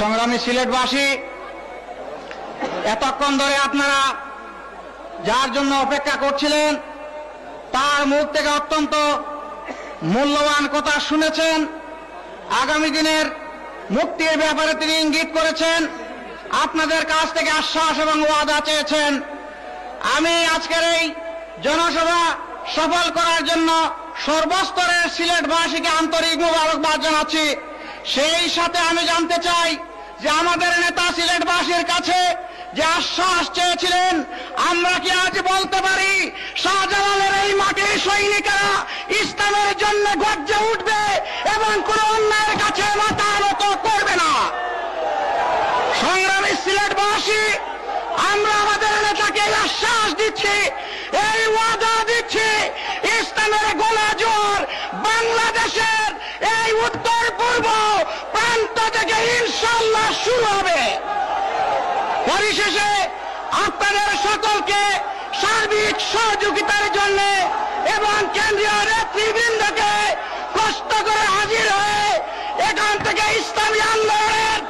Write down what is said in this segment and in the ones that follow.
সংগ্রামী সিলেটবাসী, এতক্ষণ ধরে আপনারা যার জন্য অপেক্ষা করছিলেন তার মুখ থেকে অত্যন্ত মূল্যবান কথা শুনেছেন। আগামী দিনের মুক্তির ব্যাপারে তিনি ইঙ্গিত করেছেন, আপনাদের কাছ থেকে আশ্বাস এবং ওয়াদা চেয়েছেন। আমি আজকের এই জনসভা সফল করার জন্য সর্বস্তরের সিলেটবাসীকে আন্তরিক মোবারকবাদ জানাচ্ছি। সেই সাথে আমি জানতে চাই যে আমাদের নেতা সিলেটবাসীর কাছে যে আশ্বাস চেয়েছিলেন, আমরা কি আজ বলতে পারি শাহজালালের এই মাটির সৈনিকেরা ইসলামের জন্য গর্জে উঠবে এবং কোন অন্যায়ের কাছে মাথা নত করবে না? সংগ্রামী সিলেটবাসী, আমরা আমাদের নেতাকে আশ্বাস দিচ্ছি, এই ওয়াদা দিচ্ছি, ইসলামের গণজোয়ার বাংলাদেশের এই উত্তর পূর্ব প্রান্ত থেকে ইনশাআল্লাহ শুরু হবে। পরিশেষে আপনাদের সকলকে সার্বিক সহযোগিতার জন্য এবং কেন্দ্রীয় নেতৃবৃন্দকে কষ্ট করে হাজির হয়ে এখান থেকে ইসলামী আন্দোলনের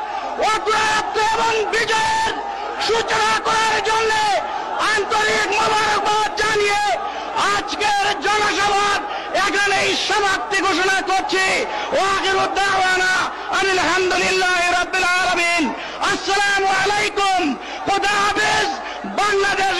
অগ্রযাত্রা এবং বিজয়ের সূচনা করার জন্য আন্তরিক মোবারকবাদ জানিয়ে আজকের জনসভার এখানেই সমাপ্তি ঘোষণা করছি। ওয়াখিরু দাওয়ানা আলহামদুলিল্লাহি রাব্বিল আলামিন। আসসালামু আলাইকুম। খুদা হাফেজ। বাংলাদেশ।